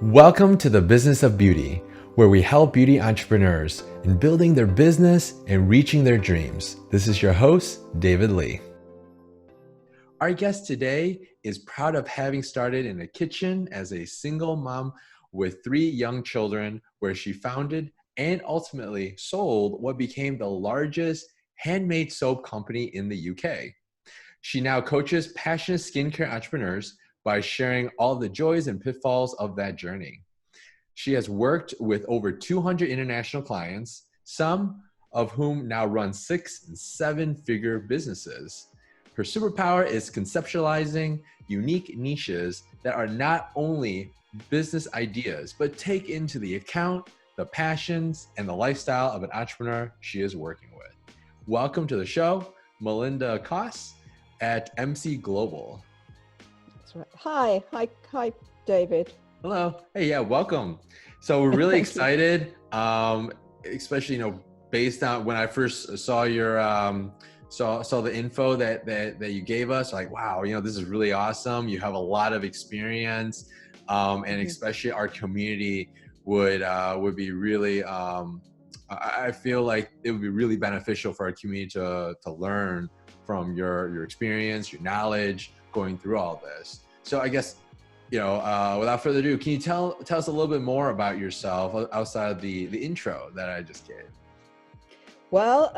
Welcome to the Business of Beauty, where we help beauty entrepreneurs in building their business and reaching their dreams. This is your host, David Lee. Our guest today is proud of having started in a kitchen as a single mom with 3 young children, where she founded and ultimately sold what became the largest handmade soap company in the UK. She now coaches passionate skincare entrepreneurs by sharing all the joys and pitfalls of that journey. She has worked with over 200 international clients, some of whom now run 6- and 7-figure businesses. Her superpower is conceptualizing unique niches that are not only business ideas, but take into the account the passions and the lifestyle of an entrepreneur she is working with. Welcome to the show, Melinda Koss at MC Global. That's right. Hi, David. Hello. Hey, yeah, welcome. So we're really excited, especially based on when I first saw your saw the info that you gave us. Like, wow, this is really awesome. You have a lot of experience, and especially our community would be really. I feel like it would be really beneficial for our community to learn from your experience, your knowledge, going through all this. So I guess, without further ado, can you tell us a little bit more about yourself outside of the intro that I just gave? Well,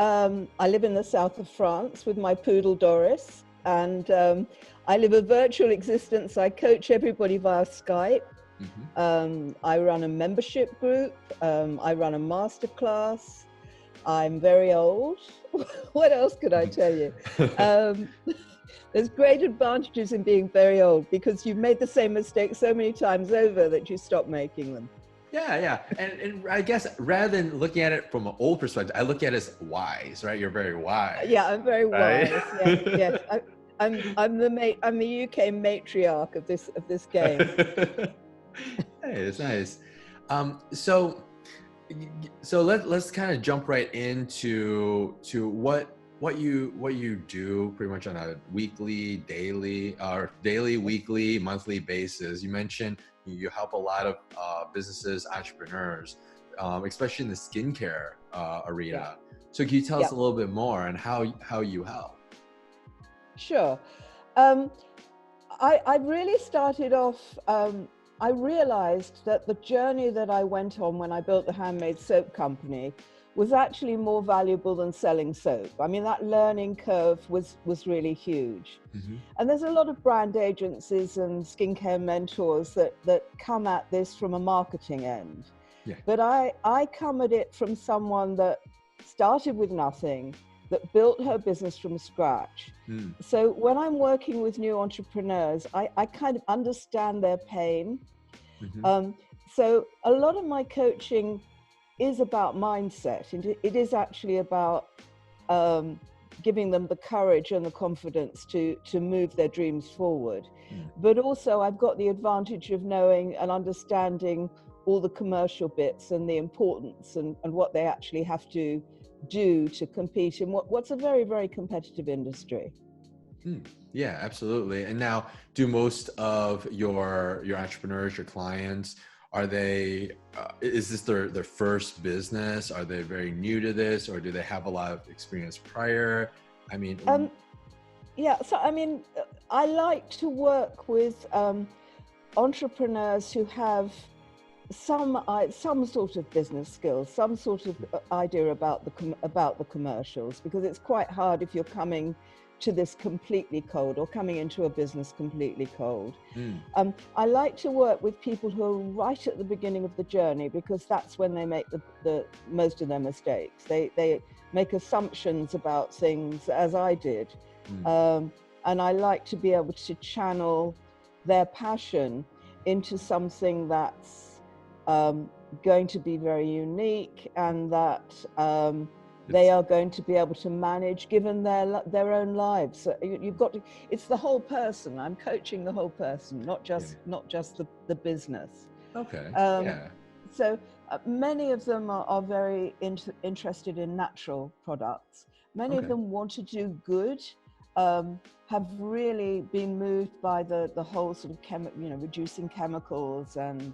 I live in the south of France with my poodle Doris, and I live a virtual existence. I coach everybody via Skype. I run a membership group. I run a masterclass. I'm very old. What else could I tell you? There's great advantages in being very old because you've made the same mistake so many times over that you stop making them. Yeah. And I guess rather than looking at it from an old perspective, I look at it as wise, right? You're very wise. Yeah, I'm very right? wise. Yes. I'm the UK matriarch of this game. Hey, it's nice. So let's kind of jump right into what you do pretty much on a weekly, daily, weekly, monthly basis. You mentioned you help a lot of businesses, entrepreneurs, especially in the skincare arena. Yeah. So can you tell us a little bit more on how you help? Sure. I really started off, I realized that the journey that I went on when I built the handmade soap company was actually more valuable than selling soap. I mean, that learning curve was really huge. And there's a lot of brand agencies and skincare mentors that come at this from a marketing end. Yeah. But I come at it from someone that started with nothing, that built her business from scratch. So when I'm working with new entrepreneurs, I kind of understand their pain. So a lot of my coaching is about mindset, and it is actually about giving them the courage and the confidence to move their dreams forward. But also I've got the advantage of knowing and understanding all the commercial bits and the importance and what they actually have to do to compete in what's a very, very competitive industry. Yeah, absolutely. And now, do most of your entrepreneurs, your clients, are they, is this their first business? Are they very new to this, or do they have a lot of experience prior? I mean, yeah, so I mean, I like to work with entrepreneurs who have some sort of business skills, some sort of idea about the commercials, because it's quite hard if you're coming to this completely cold or coming into a business completely cold. I like to work with people who are right at the beginning of the journey, because that's when they make the most of their mistakes. They make assumptions about things, as I did. And I like to be able to channel their passion into something that's going to be very unique, and that they are going to be able to manage given their own lives. So you've got to, it's the whole person. I'm coaching the whole person, not just the business. Okay. So many of them are very interested in natural products. Many of them want to do good, have really been moved by the whole sort of reducing chemicals and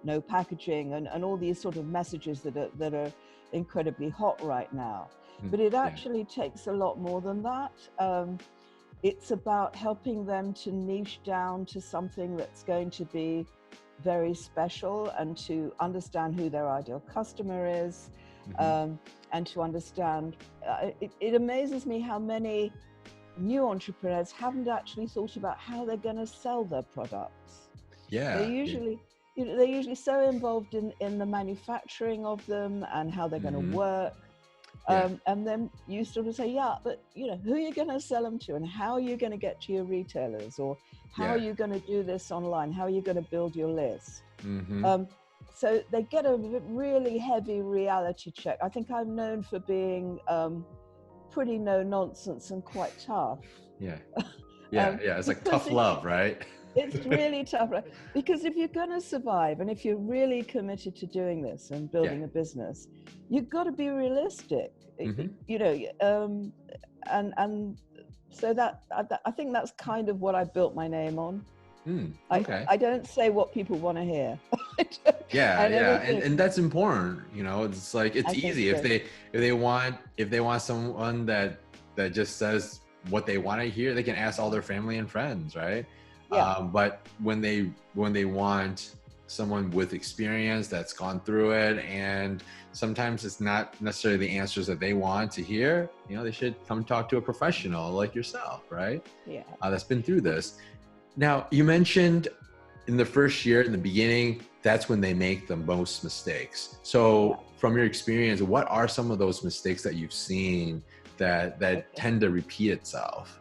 no packaging and all these sort of messages that are incredibly hot right now. But it actually takes a lot more than that. It's about helping them to niche down to something that's going to be very special and to understand who their ideal customer is, and to understand. It amazes me how many new entrepreneurs haven't actually thought about how they're going to sell their products. They're usually so involved in the manufacturing of them and how they're going to work. And then you sort of say, but who are you going to sell them to, and how are you going to get to your retailers, or how are you going to do this online? How are you going to build your list? So they get a really heavy reality check. I think I'm known for being pretty no nonsense and quite tough. It's like tough love, right? It's really tough, right? Because if you're going to survive, and if you're really committed to doing this and building a business, you've got to be realistic, and so that I think that's kind of what I built my name on. I don't say what people want to hear. And that's important. It's like it's easy if they want someone that just says what they want to hear, they can ask all their family and friends, right? But when they want someone with experience that's gone through it, and sometimes it's not necessarily the answers that they want to hear, they should come talk to a professional like yourself, right? That's been through this. Now, you mentioned in the first year, in the beginning, that's when they make the most mistakes. So from your experience, what are some of those mistakes that you've seen that tend to repeat itself?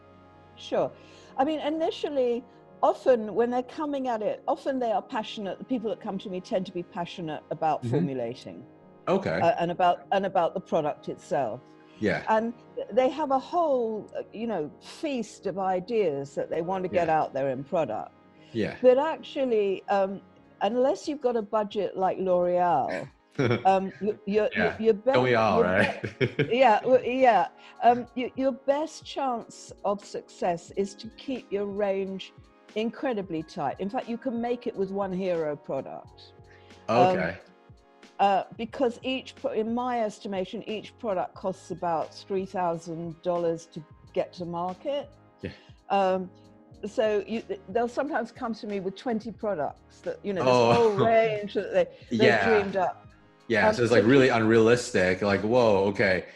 Sure. I mean, initially, often when they're coming at it, often they are passionate. The people that come to me tend to be passionate about formulating. And about the product itself. And they have a whole, feast of ideas that they want to get out there in product. But actually, unless you've got a budget like L'Oreal, your best, don't we all, right? Your best chance of success is to keep your range incredibly tight. In fact, you can make it with one hero product. Because in my estimation, each product costs about $3,000 to get to market. So they'll sometimes come to me with 20 products that, this whole range that they've dreamed up. So it's like really unrealistic. Like, whoa, okay.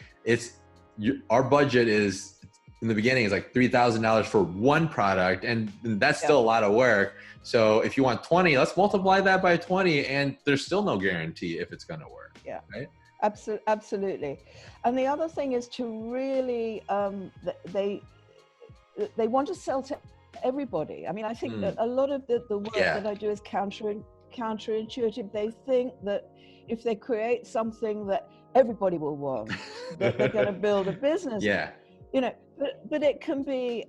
Our budget is, in the beginning, is like $3,000 for one product, and that's still a lot of work. So if you want 20, let's multiply that by 20, and there's still no guarantee if it's going to work. Right? Absolutely. And the other thing is to really, they want to sell to everybody. I mean, I think that a lot of the work that I do is counterintuitive. They think that if they create something that everybody will want, that they're going to build a business. But it can be,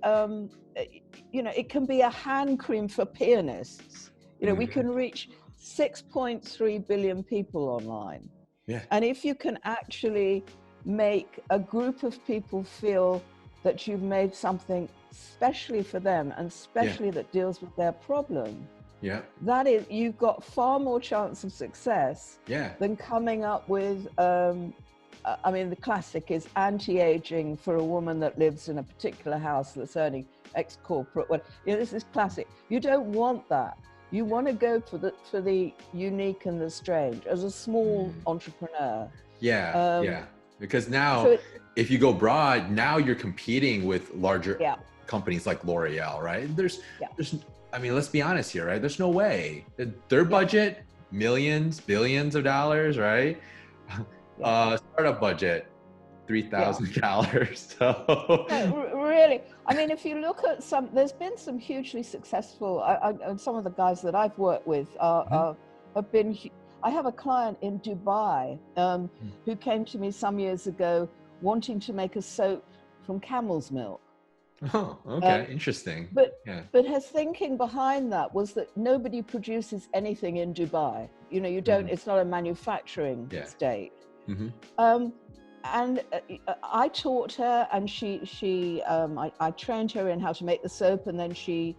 it can be a hand cream for pianists. We can reach 6.3 billion people online. And if you can actually make a group of people feel that you've made something specially for them, and especially that deals with their problem, that is, you've got far more chance of success than coming up with, I mean, the classic is anti-aging for a woman that lives in a particular house that's earning ex-corporate. Well, this is classic. You don't want that. You want to go for the unique and the strange as a small entrepreneur. Because now, if you go broad, now you're competing with larger companies like L'Oreal, right? There's, I mean, let's be honest here, right? There's no way. Their budget, millions, billions of dollars, right? Startup budget, $3,000. So really, I mean, if you look at there's been some hugely successful, and some of the guys that I've worked with have been. I have a client in Dubai who came to me some years ago wanting to make a soap from camel's milk. Oh, okay, interesting. But his thinking behind that was that nobody produces anything in Dubai. You don't. It's not a manufacturing state. and I taught her, and I trained her in how to make the soap, and then she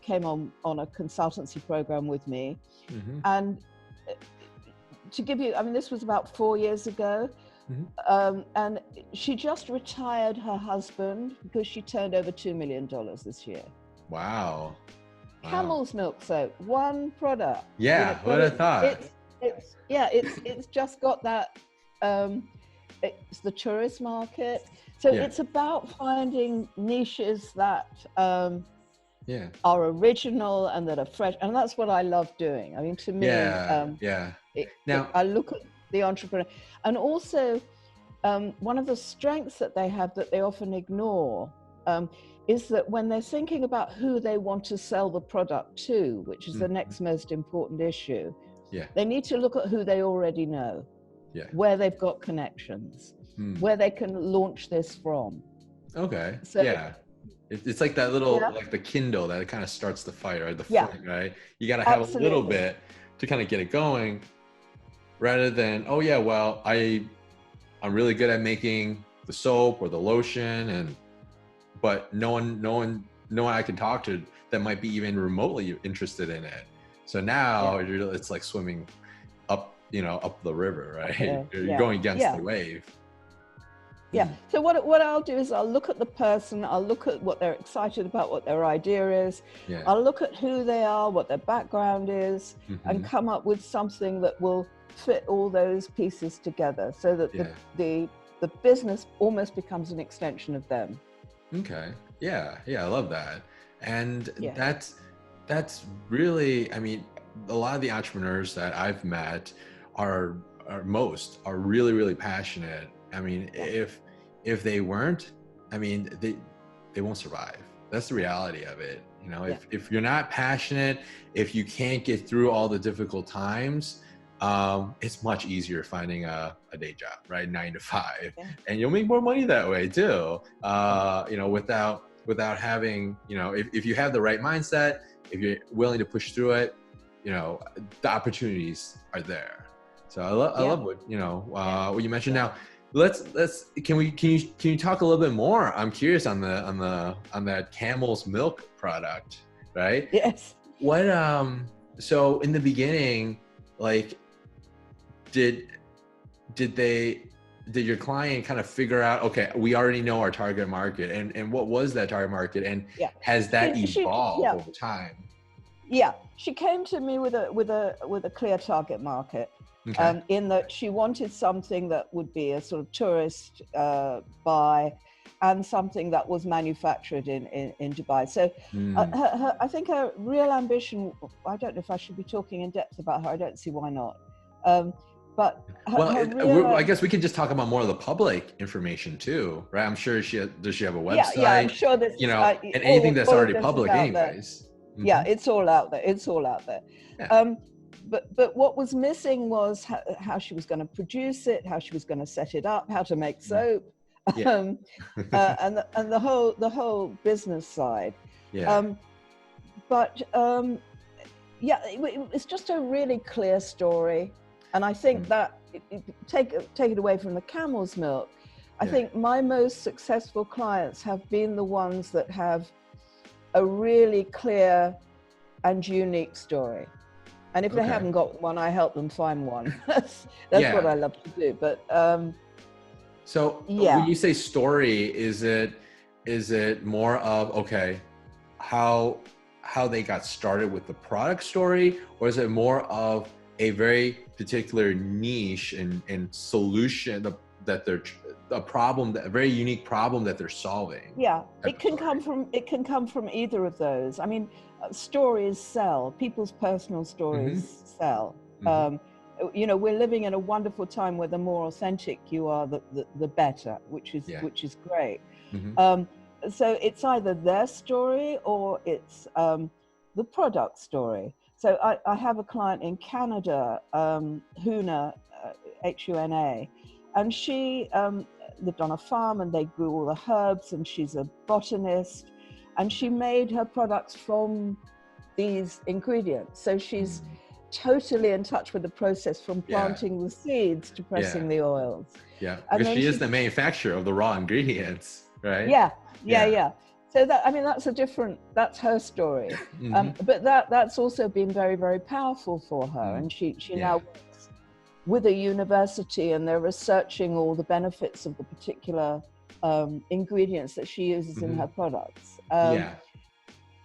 came on a consultancy program with me. Mm-hmm. And to give you, I mean, this was about 4 years ago. Mm-hmm. And she just retired her husband because she turned over $2 million this year. Wow. Camel's milk soap, one product. Yeah, what I thought. It's just got that. It's the tourist market, so it's about finding niches that are original and that are fresh, and that's what I love doing. I mean, to me, I look at the entrepreneur, and also one of the strengths that they have that they often ignore is that when they're thinking about who they want to sell the product to, which is the next most important issue, they need to look at who they already know, where they've got connections, where they can launch this from. Okay. So, it's like that little, like the Kindle that it kind of starts the fire, the flame, right? You got to have a little bit to kind of get it going, rather than, oh yeah, well, I'm really good at making the soap or the lotion, but no one I can talk to that might be even remotely interested in it. So now it's like swimming up the river, right? You're going against the wave. So what I'll do is I'll look at the person, I'll look at what they're excited about, what their idea is. I'll look at who they are, what their background is, and come up with something that will fit all those pieces together, so that the business almost becomes an extension of them. Okay. I love that. And that's really, I mean, a lot of the entrepreneurs that I've met are really, really passionate. I mean, if they weren't, I mean, they won't survive. That's the reality of it. If you're not passionate, if you can't get through all the difficult times, it's much easier finding a day job, right? 9 to 5, and you'll make more money that way too. Without having, if you have the right mindset, if you're willing to push through it, the opportunities are there. So I love what you mentioned. Now, can you talk a little bit more? I'm curious on that camel's milk product, right? Yes. What so in the beginning, like, did your client kind of figure out, okay, we already know our target market, and what was that target market, and has that evolved over time? She came to me with a clear target market, in that she wanted something that would be a sort of tourist buy, and something that was manufactured in Dubai. So I think her real ambition, I don't know if I should be talking in depth about her, I don't see why not. But I guess we can just talk about more of the public information too, right? I'm sure does she have a website? I'm sure this, and anything that's already public anyways. It's all out there. It's all out there. But what was missing was how she was going to produce it, how she was going to set it up, how to make soap, and the whole business side. It's just a really clear story. And I think that, take it away from the camel's milk, I think my most successful clients have been the ones that have a really clear and unique story. And if they haven't got one, I help them find one. That's what I love to do. But so when you say story, is it more of, how they got started with the product story, or is it more of a very particular niche and solution that they're a very unique problem that they're solving? It can come from either of those. I mean, stories sell. People's personal stories sell. We're living in a wonderful time where the more authentic you are, the better, which is great. So it's either their story or it's the product story. So I have a client in Canada, Huna, Huna, and she lived on a farm, and they grew all the herbs, and she's a botanist, and she made her products from these ingredients. So she's totally in touch with the process from planting the seeds to pressing the oils. Yeah, And because then she is the manufacturer of the raw ingredients, right? Yeah. So that, I mean, that's her story. But that's also been very, very powerful for her. And she now works with a university, and they're researching all the benefits of the particular ingredients that she uses in her products.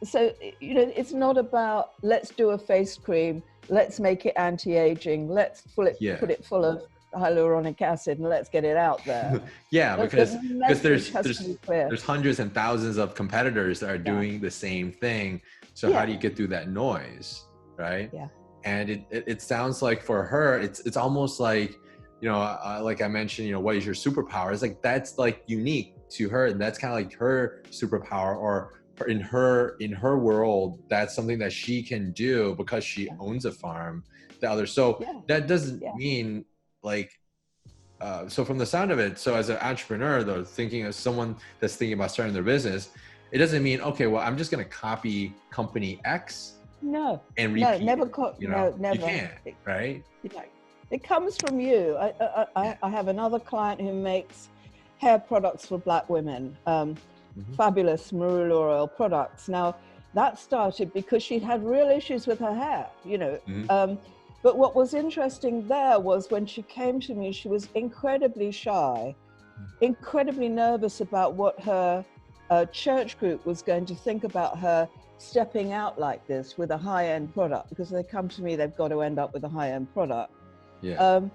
So, you know, it's not about let's do a face cream, let's make it anti-aging, let's put it full of hyaluronic acid and let's get it out there. Because there's there's hundreds and thousands of competitors that are doing the same thing. So how do you get through that noise, right? And it sounds like for her, it's almost like, you know, like I mentioned, you know, what is your superpower? It's like that's like unique to her, and that's kind of like her superpower, or in her world, that's something that she can do because she owns a farm. That doesn't mean like so from the sound of it, so as an entrepreneur though, thinking as someone that's thinking about starting their business, it doesn't mean, okay, well, I'm just going to copy company X and repeat. Never. You can't, right? It comes from you. I have another client who makes hair products for Black women, fabulous marula oil products. Now, that started because she'd had real issues with her hair, you know. But what was interesting there was when she came to me, she was incredibly shy, incredibly nervous about what her church group was going to think about her stepping out like this with a high-end product, because they come to me, they've got to end up with a high-end product. And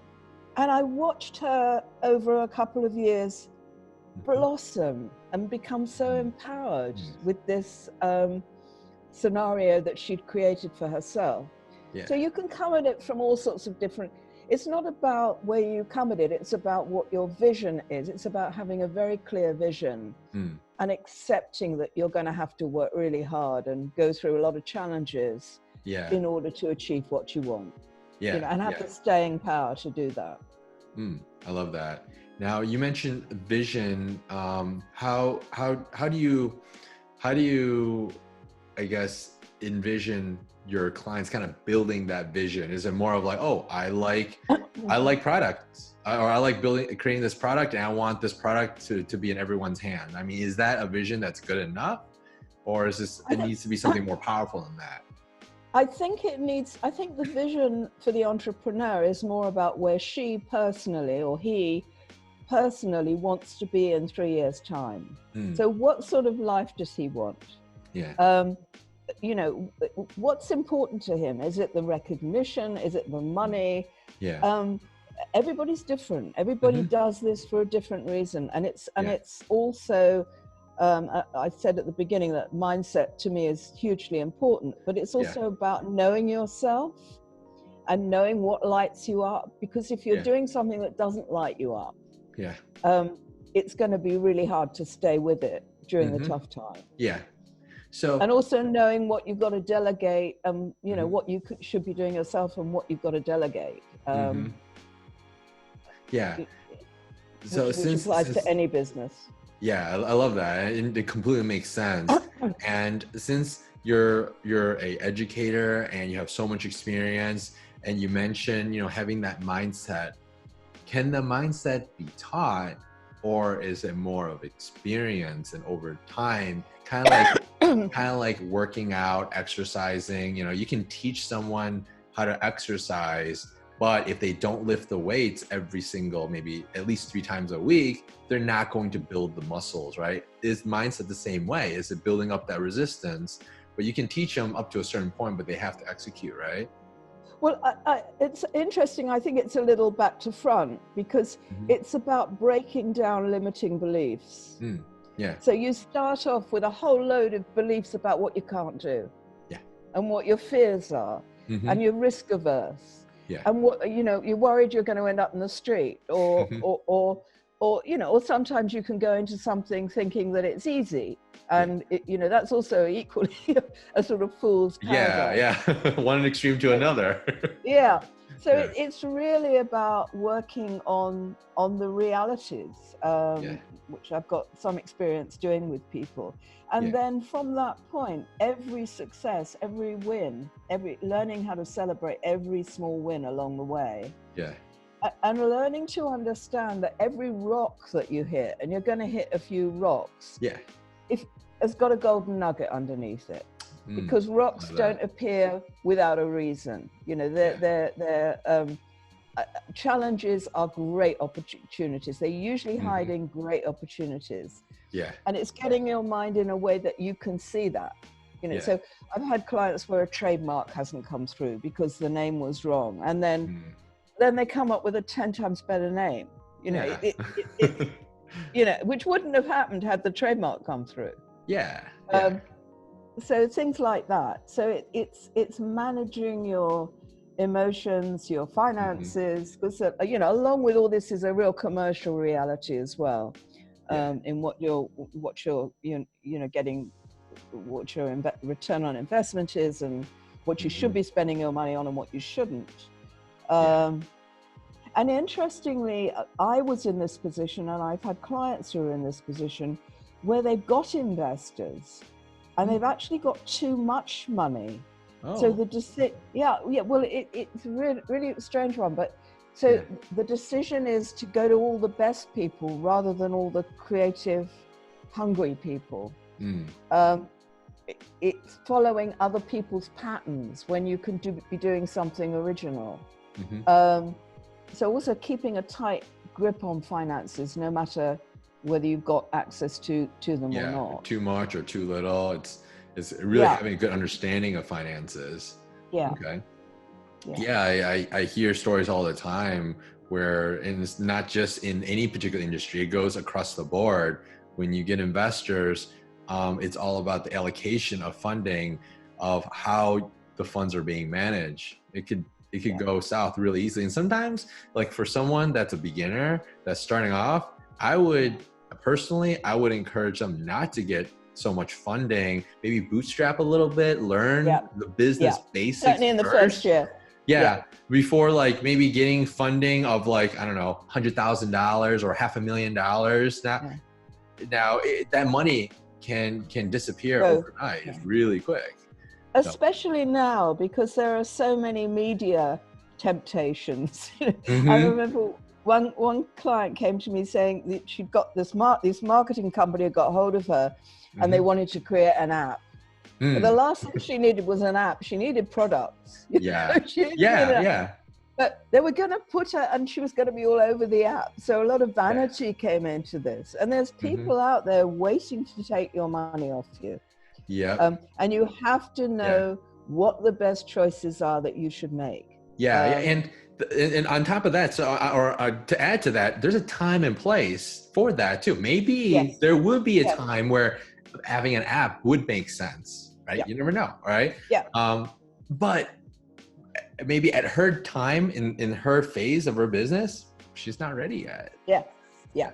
I watched her over a couple of years blossom and become so empowered with this scenario that she'd created for herself. So you can come at it from all sorts of different, it's not about where you come at it, it's about what your vision is. It's about having a very clear vision and accepting that you're going to have to work really hard and go through a lot of challenges in order to achieve what you want. You know, and have the staying power to do that. I love that. Now you mentioned vision. How do you, I guess, envision your clients kind of building that vision? Is it more of like, oh, I like products, or I like creating this product, and I want this product to be in everyone's hand? I mean, is that a vision that's good enough, or is it needs to be something more powerful than that? I think the vision for the entrepreneur is more about where she personally, or he personally, wants to be in 3 years' time. So what sort of life does he want? You know, what's important to him? Is it the recognition? Is it the money? Everybody's different. Everybody does this for a different reason. And it's also, I said at the beginning that mindset to me is hugely important, but it's also about knowing yourself and knowing what lights you up. Because if you're doing something that doesn't light you up, it's going to be really hard to stay with it during the tough time. So, and also knowing what you've got to delegate, you know, what you should be doing yourself and what you've got to delegate. So which applies to any business. I love that. It completely makes sense. And since you're a educator and you have so much experience, and you mentioned, you know, having that mindset, can the mindset be taught, or is it more of experience and over time, kind of like working out, exercising? You know, you can teach someone how to exercise, but if they don't lift the weights every single, maybe at least 3 times a week, they're not going to build the muscles, right? Is mindset the same way? Is it building up that resistance? But you can teach them up to a certain point, but they have to execute, right? Well, it's interesting. I think it's a little back to front, because it's about breaking down limiting beliefs. So you start off with a whole load of beliefs about what you can't do, and what your fears are, and you're risk averse, and what, you know, you're worried you're going to end up in the street, or you know, or sometimes you can go into something thinking that it's easy, and you know, that's also equally a sort of fool's paradise. One extreme to another. So it's really about working on the realities. which I've got some experience doing with people. And then from that point, every success, every win, learning how to celebrate every small win along the way. Yeah. And learning to understand that every rock that you hit, and you're going to hit a few rocks, it's got a golden nugget underneath it. Because rocks don't appear without a reason. You know, challenges are great opportunities. They're usually hiding great opportunities. Yeah. And it's getting your mind in a way that you can see that. You know, so I've had clients where a trademark hasn't come through because the name was wrong. And then they come up with a 10 times better name. You know, you know, which wouldn't have happened had the trademark come through. So things like that. So it's managing your emotions, your finances, because you know, along with all this is a real commercial reality as well, in what you're getting, what your return on investment is, and what you should be spending your money on and what you shouldn't. And interestingly, I was in this position, and I've had clients who are in this position where they've got investors and they've actually got too much money. So the well, it's a really strange one, but so the decision is to go to all the best people rather than all the creative, hungry people. It's following other people's patterns when you can be doing something original. So also keeping a tight grip on finances, no matter whether you've got access to them or not. Too much or too little. It's really having a good understanding of finances. Okay. I hear stories all the time where, and it's not just in any particular industry, it goes across the board. When you get investors, it's all about the allocation of funding, of how the funds are being managed. It could go south really easily. And sometimes, like for someone that's a beginner that's starting off, I would encourage them not to get so much funding, maybe bootstrap a little bit, learn the business basics. Certainly in the first year. Before like maybe getting funding of like, I don't know, $100,000 or $500,000. Now that money can disappear overnight. It's really quick. Especially now, because there are so many media temptations. I remember one client came to me saying that she'd got this marketing company had got hold of her, and they wanted to create an app. But the last thing she needed was an app. She needed products. But they were going to put her, and she was going to be all over the app. So a lot of vanity came into this. And there's people out there waiting to take your money off you. And you have to know what the best choices are that you should make. And on top of that, so or to add to that, there's a time and place for that too. Maybe there would be a time where having an app would make sense, right? You never know, right? But maybe at her time in her phase of her business, she's not ready yet. Absolutely.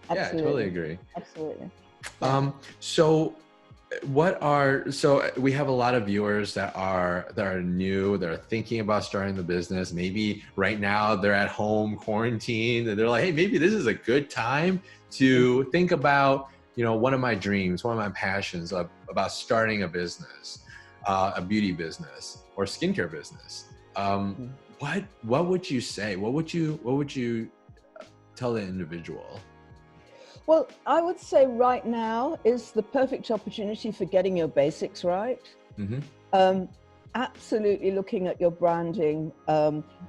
I totally agree. Absolutely. So we have a lot of viewers that are new, that are thinking about starting the business. Maybe right now they're at home quarantined and they're like, hey, maybe this is a good time to think about, you know, one of my dreams, one of my passions about starting a business, a beauty business or skincare business. What would you say? What would you tell the individual? Well, I would say right now is the perfect opportunity for getting your basics right. Absolutely looking at your branding,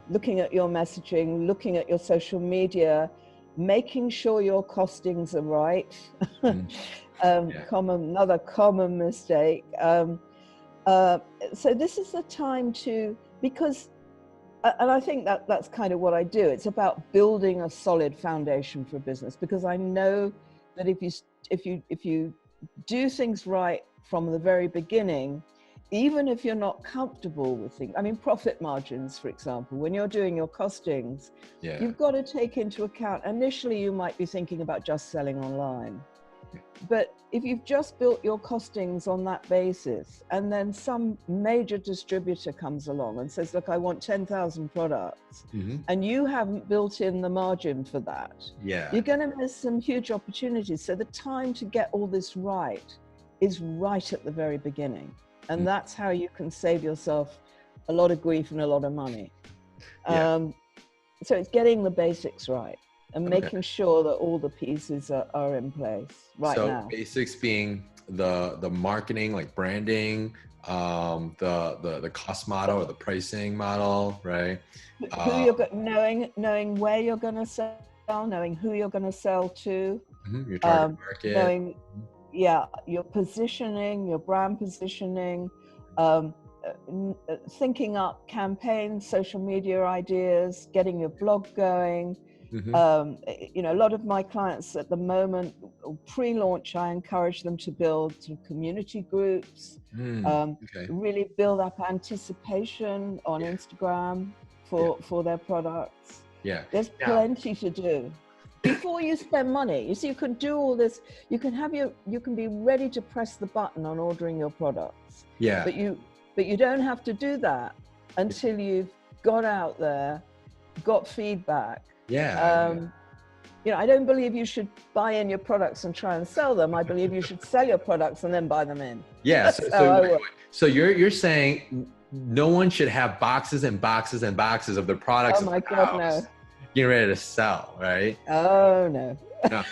looking at your messaging, looking at your social media, making sure your costings are right. Another common mistake. So this is the time because and I think that's kind of what I do. It's about building a solid foundation for business, because I know that if you do things right from the very beginning, even if you're not comfortable with things, I mean, profit margins, for example, when you're doing your costings, you've got to take into account, initially you might be thinking about just selling online. But if you've just built your costings on that basis, and then some major distributor comes along and says, look, I want 10,000 products, and you haven't built in the margin for that, you're going to miss some huge opportunities. So the time to get all this right is right at the very beginning. And that's how you can save yourself a lot of grief and a lot of money. So it's getting the basics right and making sure that all the pieces are in place now. So basics being the marketing, like branding, the cost model or the pricing model, right? Who you're knowing where you're going to sell, knowing who you're going to sell to, your target market, knowing your positioning, your brand positioning, thinking up campaigns, social media ideas, getting your blog going. You know, a lot of my clients at the moment, pre-launch, I encourage them to build sort of community groups, really build up anticipation on Instagram for their products. There's plenty to do before you spend money. You see, you can do all this. You can be ready to press the button on ordering your products. But you don't have to do that until you've got out there, got feedback. You know, I don't believe you should buy in your products and try and sell them. I believe you should sell your products and then buy them in. So you're saying no one should have boxes and boxes and boxes of their products. Oh my God, no. Getting ready to sell, right? Oh no. No,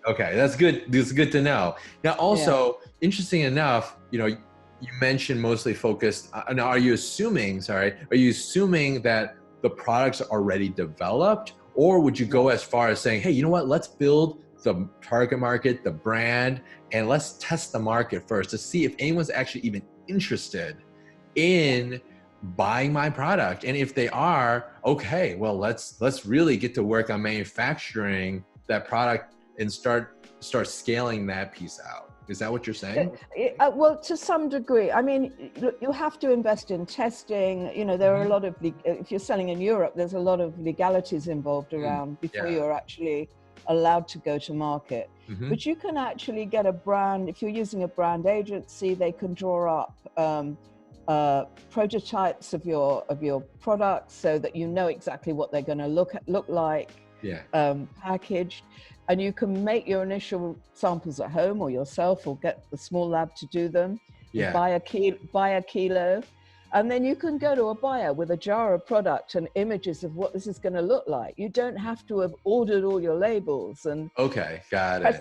okay, that's good. That's good to know. Now, also, interesting enough, you know, you mentioned mostly focused. Now, are you assuming that the products are already developed, or would you go as far as saying, hey, you know what? Let's build the target market, the brand, and let's test the market first to see if anyone's actually even interested in buying my product, and if they are, okay, well, let's really get to work on manufacturing that product and start scaling that piece out. Is that what you're saying? Well, to some degree. I mean, you have to invest in testing. You know, there are a lot of, if you're selling in Europe, there's a lot of legalities involved around before you're actually allowed to go to market. But you can actually get a brand, if you're using a brand agency, they can draw up prototypes of your products so that you know exactly what they're going to look like, packaged. And you can make your initial samples at home or yourself, or get the small lab to do them. Buy a kilo, and then you can go to a buyer with a jar of product and images of what this is going to look like. You don't have to have ordered all your labels and press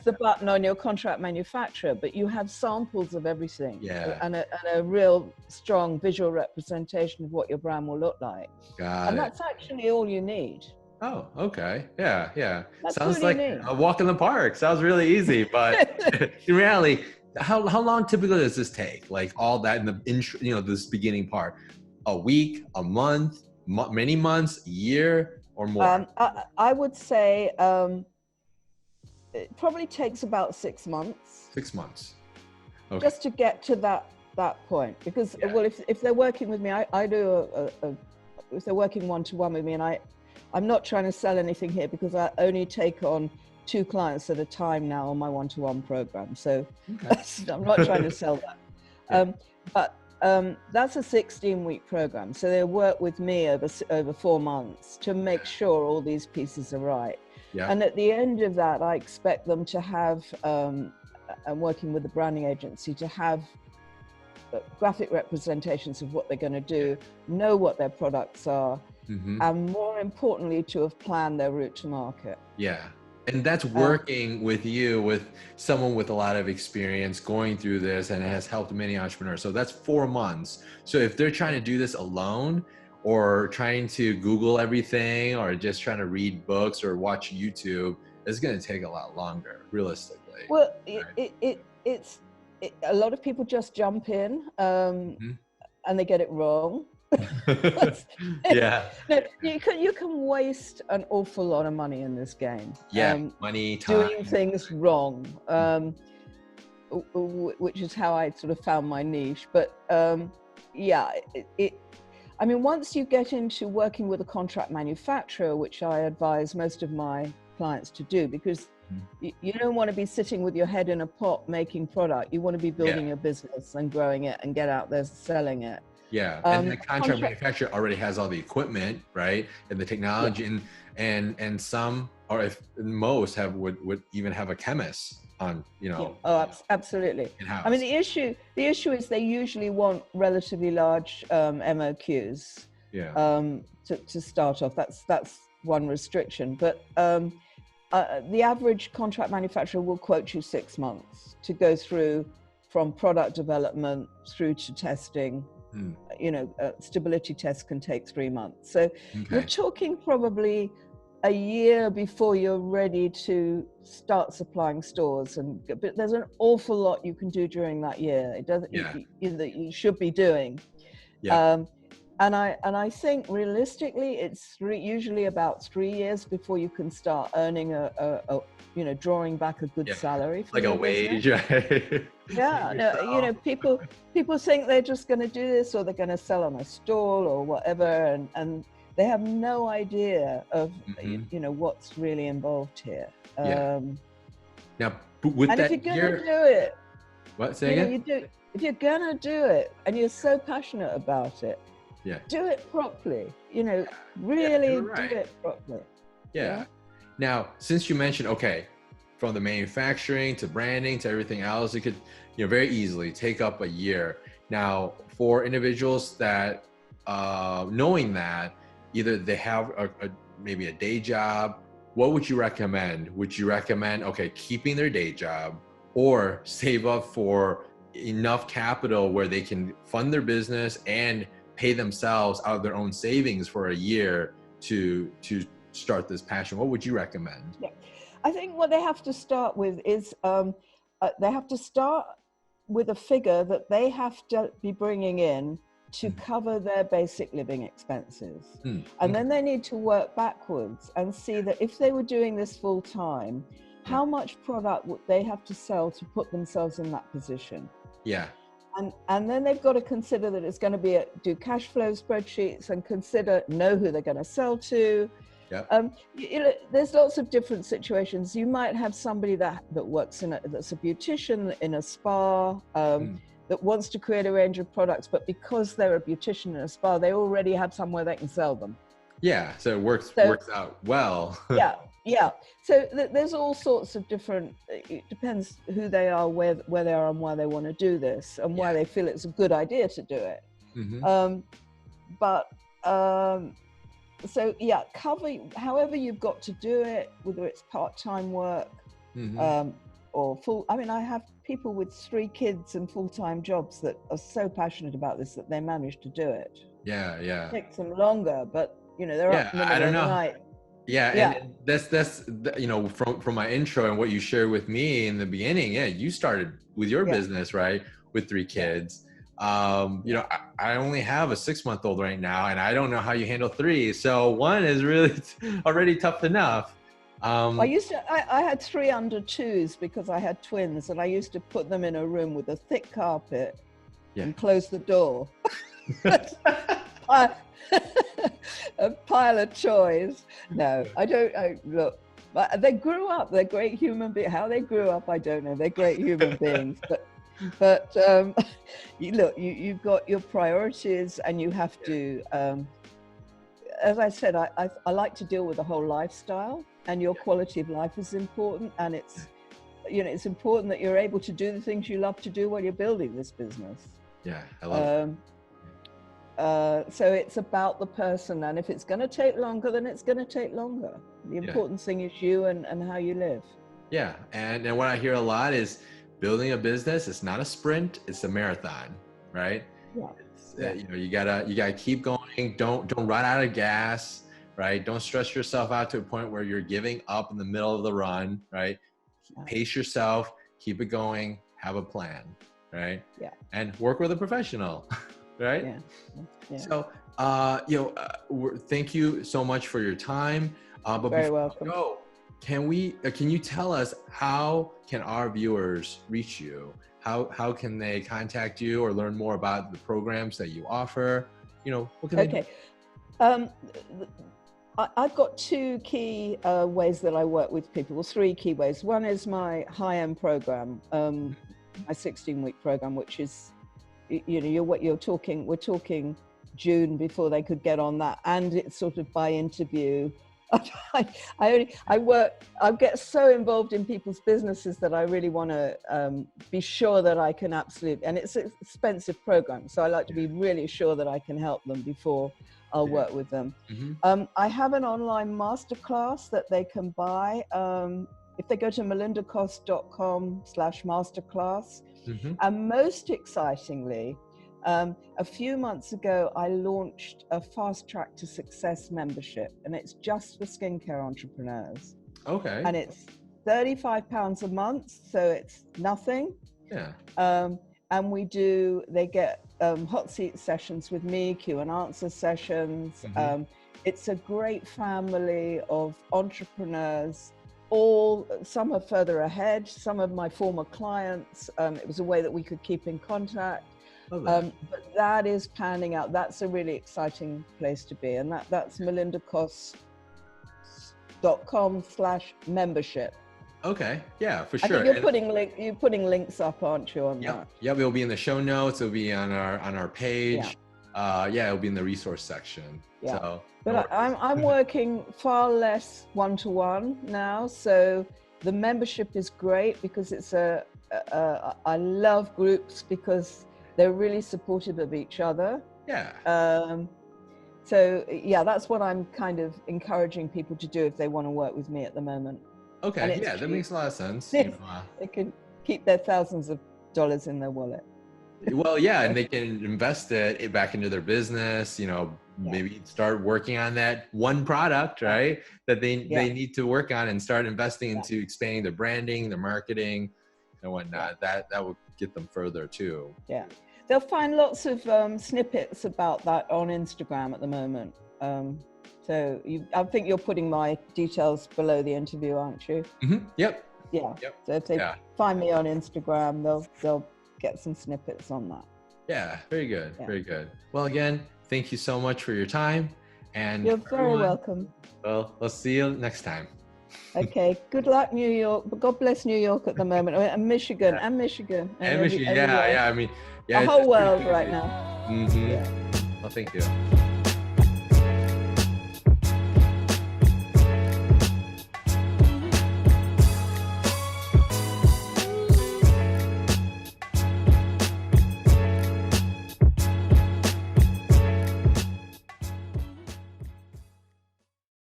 the button on your contract manufacturer, but you have samples of everything and a real strong visual representation of what your brand will look like. That's actually all you need. Oh, okay. Yeah. That's Sounds like a walk in the park. Sounds really easy, but in reality, how long typically does this take? Like all that in the intro, you know, this beginning part, a week, a month, many months, a year, or more? I would say it probably takes about 6 months. 6 months. Okay. Just to get to that point, because well, if they're working with me, I do if they're working one-to-one with me, and I'm not trying to sell anything here because I only take on 2 clients at a time now on my one-to-one program. So I'm not trying to sell that. But that's a 16-week program. So they work with me over 4 months to make sure all these pieces are right. And at the end of that, I expect them to have, I'm working with the branding agency, to have graphic representations of what they're going to do, know what their products are, and more importantly, to have planned their route to market. And that's working with you, with someone with a lot of experience going through this, and it has helped many entrepreneurs. So that's 4 months. So if they're trying to do this alone, or trying to Google everything, or just trying to read books or watch YouTube, it's going to take a lot longer, realistically. Well, it's a lot of people just jump in and they get it wrong. No, you can waste an awful lot of money in this game. Money, time, doing things wrong, which is how I sort of found my niche. But I mean, once you get into working with a contract manufacturer, which I advise most of my clients to do, because You don't want to be sitting with your head in a pot making product. You want to be building a business and growing it and get out there selling it. Yeah, and the contract manufacturer already has all the equipment, right, and the technology, and some, or if most have, would even have a chemist on, absolutely. in-house. I mean, the issue is they usually want relatively large MOQs to start off. That's one restriction, but the average contract manufacturer will quote you 6 months to go through from product development through to testing. Stability tests can take 3 months. So you're talking probably a year before you're ready to start supplying stores, but there's an awful lot you can do during that year. It doesn't that you should be doing. And I think realistically, it's usually about 3 years before you can start earning drawing back a good salary for like a wage, right? People think they're just going to do this, or they're going to sell on a stall or whatever, and they have no idea of what's really involved here. Now, with and that, if you're going to do it, what? Say again? If you're going to do it and you're so passionate about it, do it properly. Really do it properly. Now, since you mentioned, from the manufacturing to branding to everything else, it could, very easily take up a year. Now, for individuals that, knowing that, either they have maybe a day job, what would you recommend? Would you recommend, keeping their day job, or save up for enough capital where they can fund their business and pay themselves out of their own savings for a year to start this passion? What would you recommend? I think what they have to start with is they have to start with a figure that they have to be bringing in to cover their basic living expenses. And then they need to work backwards and see that if they were doing this full time, how much product would they have to sell to put themselves in that position? And then they've got to consider that it's going to be do cash flow spreadsheets and know who they're going to sell to. There's lots of different situations. You might have somebody that works that's a beautician in a spa that wants to create a range of products, but because they're a beautician in a spa, they already have somewhere they can sell them. So it works out well. So there's all sorts of different, it depends who they are, where they are, and why they want to do this, and why they feel it's a good idea to do it. Cover however you've got to do it, whether it's part-time work or full. I mean, I have people with 3 kids and full-time jobs that are so passionate about this that they manage to do it. It takes them longer, but they're up in the middle of the night. And that's from my intro and what you shared with me in the beginning. You started with your business, right, with 3 kids. I only have a 6-month-old right now, and I don't know how you handle 3. So 1 is really already tough enough. I had 3 under 2s because I had twins, and I used to put them in a room with a thick carpet and close the door. A pile of toys. No, I don't. Look, they grew up. They're great human beings. How they grew up, I don't know. They're great human beings, but you've got your priorities, and you have to. As I said, I like to deal with the whole lifestyle, and your quality of life is important, and it's important that you're able to do the things you love to do while you're building this business. I love it. So it's about the person, and if it's going to take longer, then it's going to take longer. The important thing is you and how you live. And what I hear a lot is building a business, it's not a sprint, it's a marathon, right? You gotta keep going. Don't run out of gas, right? Don't stress yourself out to a point where you're giving up in the middle of the run, right? Pace yourself, keep it going, have a plan, right? And work with a professional. Right? So, thank you so much for your time. But very welcome. Can you tell us how can our viewers reach you? How can they contact you or learn more about the programs that you offer? What can they do? I've got two key ways that I work with people, well, three key ways. One is my high-end program, my 16-week program, which is, you know, we're talking June before they could get on that, and it's sort of by interview. I get so involved in people's businesses that I really want to be sure that I can and it's an expensive program, so I like to be really sure that I can help them before I'll work with them. I have an online masterclass that they can buy if they go to melindacost.com/masterclass. And most excitingly, a few months ago, I launched a Fast Track to Success membership, and it's just for skincare entrepreneurs. Okay. And it's £35 a month, so it's nothing. Yeah. And they get hot seat sessions with me, Q&A sessions. It's a great family of entrepreneurs. Some are further ahead, some of my former clients. It was a way that we could keep in contact. But that is panning out. That's a really exciting place to be. And that's melindacost.com/membership. Okay. Yeah, for I sure. think you're putting links up, aren't you, on that? Yep. It'll be in the show notes. It'll be on our page. It'll be in the resource section. Yeah. So, but I'm working far less one-to-one now. So the membership is great because it's I love groups because they're really supportive of each other. Yeah. So yeah, that's what I'm kind of encouraging people to do if they want to work with me at the moment. Okay. Yeah, that makes a lot of sense. They can keep their thousands of dollars in their wallet. Well, yeah, and they can invest it back into their business, maybe start working on that one product, right? That they need to work on and start investing into expanding their branding, their marketing and whatnot. That will get them further too. Yeah. They'll find lots of snippets about that on Instagram at the moment. So I think you're putting my details below the interview, aren't you? Yep. Yeah. Yep. So if they find me on Instagram, they'll get some snippets on that. Yeah, very good. Yeah. Very good. Well, again, thank you so much for your time. And you're very welcome. Well, we'll see you next time. Okay. Good luck, New York. God bless New York at the moment, and Michigan, and Michigan. And Michigan. Yeah. I mean, the whole world right now. Well, thank you.